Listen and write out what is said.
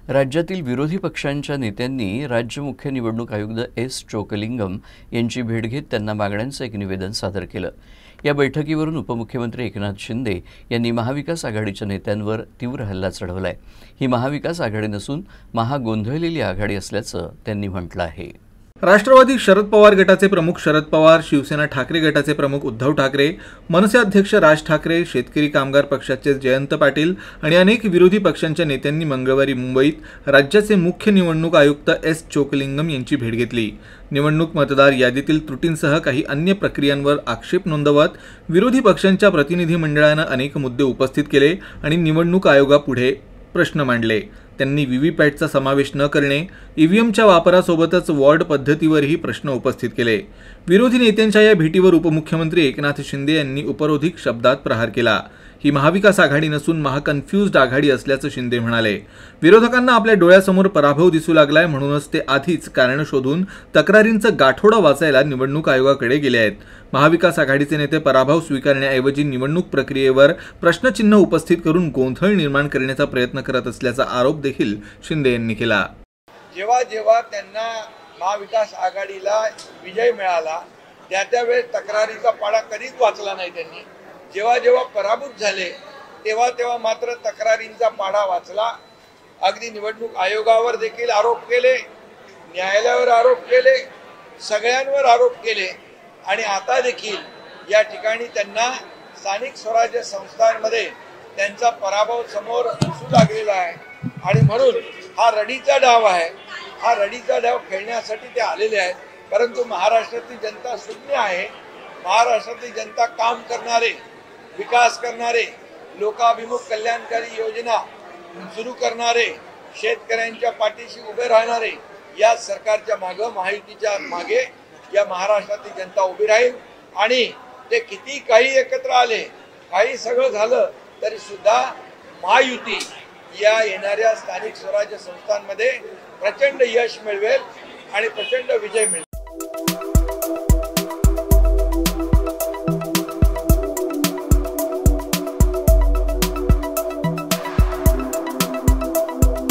राज्यातील विरोधी पक्षांच्या नेत्यांनी राज्य मुख्य निवडणूक आयुक्त एस चोकलिंगम यांची भेट घेत त्यांना मागण्यांचं एक निवेदन सादर केलं। या बैठकीवरून उपमुख्यमंत्री एकनाथ शिंदे यांनी महाविकास आघाडीच्या नेत्यांवर तीव्र हल्ला चढवलाय। ही महाविकास आघाडी नसून महागोंधळलेली आघाडी असल्याचं त्यांनी म्हटलं आहे। राष्ट्रवादी शरद पवार गटाचे प्रमुख शरद पवार, शिवसेना ठाकरे गटाचे प्रमुख उद्धव ठाकरे, मनसे अध्यक्ष राज ठाकरे, शेतकरी कामगार पक्षाचे जयंत पाटील आणि अनेक विरोधी पक्षांच्या नेत्यांनी मंगळवारी मुंबईत राज्याचे मुख्य निवडणूक आयुक्त एस चोकलिंगम यांची भेट घेतली। निवडणूक मतदार यादीतील त्रुटींसह काही अन्य प्रक्रियांवर आक्षेप नोंदवत विरोधी पक्षांच्या प्रतिनिधी मंडळाने अनेक मुद्दे उपस्थित केले आणि निवडणूक आयोगापुढे प्रश्न मांडले। त्यांनी व्हीव्हीपॅटचा समावेश न करणे, ईव्हीएमच्या वापरासोबतच वॉर्ड पद्धतीवरही प्रश्न उपस्थित केले। विरोधी नेत्यांच्या या भेटीवर उपमुख्यमंत्री एकनाथ शिंदे यांनी उपरोधिक शब्दात प्रहार केला। ही महाविकास आघाडी नसून महाकन्फ्युज्ड आघाडी असल्याचं शिंदे म्हणाले। विरोधकांना आपल्या डोळ्यासमोर पराभव दिसू लागलाय, म्हणूनच ते आधीच कारण शोधून तक्रारींचा गाठोडा वाचायला निवडणूक आयोगाकडे गेले आहेत। महाविकास आघाडीचे नेते पराभव स्वीकारण्याऐवजी निवडणूक प्रक्रियेवर प्रश्नचिन्ह उपस्थित करून गोंधळ निर्माण करण्याचा प्रयत्न करत असल्याचा आरोप देखील शिंदे यांनी केला। जेव्हा जेव्हा त्यांना महाविकास आघाडीला विजय मिळाला त्यावेळेस तक्रारीचा पाडा कधीच वाचला नाही त्यांनी। जेव्हा जेव्हा पराभूत झाले तेव्हा तेव्हा मात्र तक्रारींचा पाडा वाचला। अगदी निवडणूक आयोगावर देखील आरोप केले, न्यायालयावर आरोप केले, सगळ्यांवर आरोप केले आणि आता देखील या ठिकाणी त्यांना स्थानिक स्वराज्य संस्थांमध्ये त्यांचा पराभव समोर दिसू लागलेला आहे आणि म्हणून हा रडीचा डाव आहे। हा रडीचा डाव खेळण्यासाठी ते आलेले आहेत, परंतु महाराष्ट्रातील जनता शून्य आहे। महाराष्ट्रातील जनता काम करणारे, विकास करणारे, लोकाभिमुख कल्याणकारी योजना सुरू करणारे, शेतकऱ्यांच्या पाठीशी उभे राहणारे या सरकारच्या मागे, महायुतीच्या मागे या महाराष्ट्रातील जनता उभी राहील आणि ते किती काही एकत्र आले, काही सगळं झालं तरी सुद्धा महायुती या येणाऱ्या स्थानिक स्वराज्य संस्थांमध्ये प्रचंड यश मिळवेल आणि प्रचंड विजय मिळवेल।